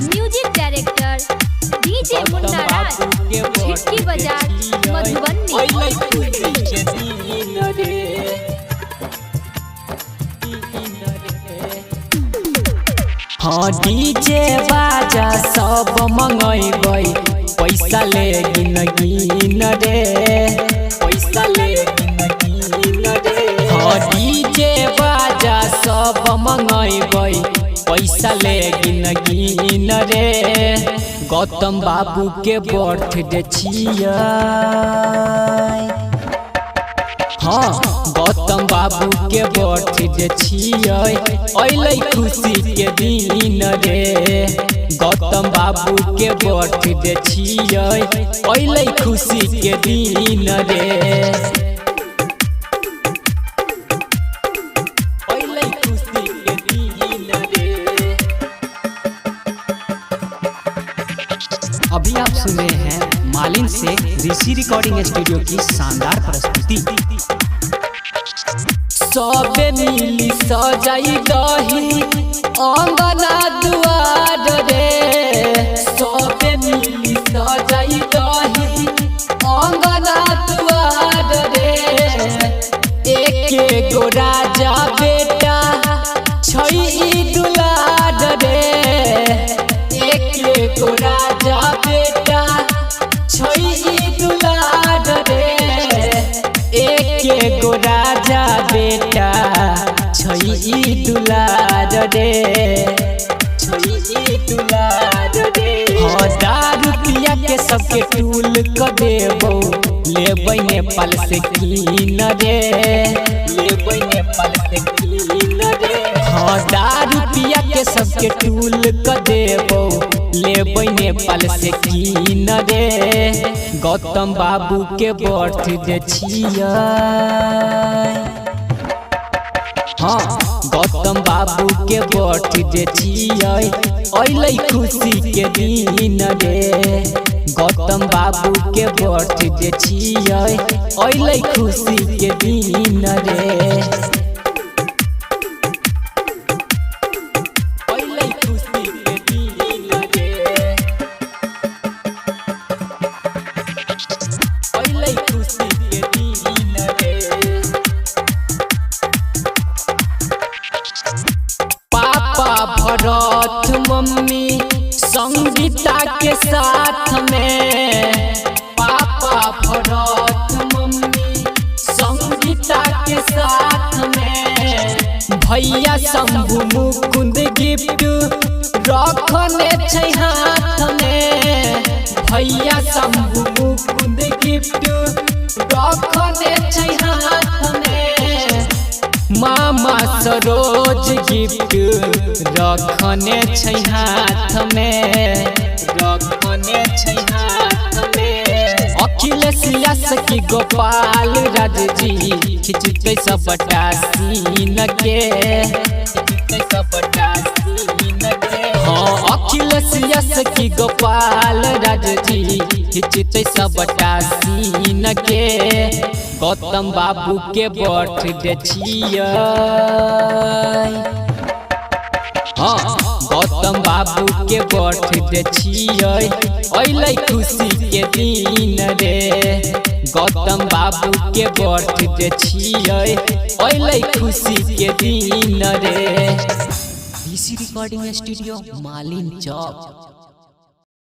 Music director DJ मुन्ना राज, छिटकी बाजार हाँ DJ बाजा सब मंगैबै, पैसा ले गिन गिन रे, पैसा ले गिन गिन रे। हाँ डीजे बाजा सब मंगैबै, पैसा ले गिन गिन रे। गौतम बाबू के बर्थडे छियै, हाँ गौतम बाबू के बर्थडे छियै, अइलै खुशी के दिन रे। गौतम बाबू के बर्थडे छियै, अइलै खुशी के दिन रे, अइलै खुशी के दिन रे। अभी आप सुन रहे हैं मालिन से ऋषि रिकॉर्डिंग स्टूडियो की शानदार प्रस्तुति। सबे मिली सजाई दही अंगना दुआर रे, सबे मिली सजाई दही अंगना दुआर रे। एक गो राजा बेटा छै ई दुलार रे, एक गो राजा बेटा छै ई दुलार रे। एक गो राजा बेटा छै ई दुलार रे, छै ई दुलार रे। हाँ दारू पिया के सबके टूल क देबो, लेबै नेपाल से कीन रे, लेबै नेपाल से कीन रे। हाँ दारू पिया के सबके टूल क देबो, लेबै नेपाल से कीन रे। गौतम बाबू के बर्थडे छियै, हाँ गौतम बाबू के बर्थडे छियै, अइलै खुशी के दिन रे। गौतम बाबू के बर्थडे छियै, अइलै खुशी के दिन रे, अइलै खुशी के दिन रे, अइलै खुशी के दिन रे। पापा भरत मम्मी संगीता के साथ में, पापा भरत मम्मी संगीता के साथ में। भैया शंभु मुकुंद गिफ्ट रखने छै हाथ में, भैया शंभु मुकुंद गिफ्ट रखने छै हाथ में। मामा सरोज गिफ्ट रखने छै हाथ में, रखने छै हाथ में। अखिलेश यश की गोपाल राज जी खिंचते सबटा सीन के, खिंचते सबटा सीन के। हाँ अखिलेश यश की गोपाल राज जी खिंचते सबटा सीन के। गौतम बाबू के बर्थडे छियै, हाँ गौतम बाबू के बर्थडे छियै, अइलै खुशी के दिन रे। गौतम बाबू के बर्थडे छियै, अइलै खुशी के दिन रे। ऋषि रिकॉर्डिंग स्टूडियो मालिन चौक।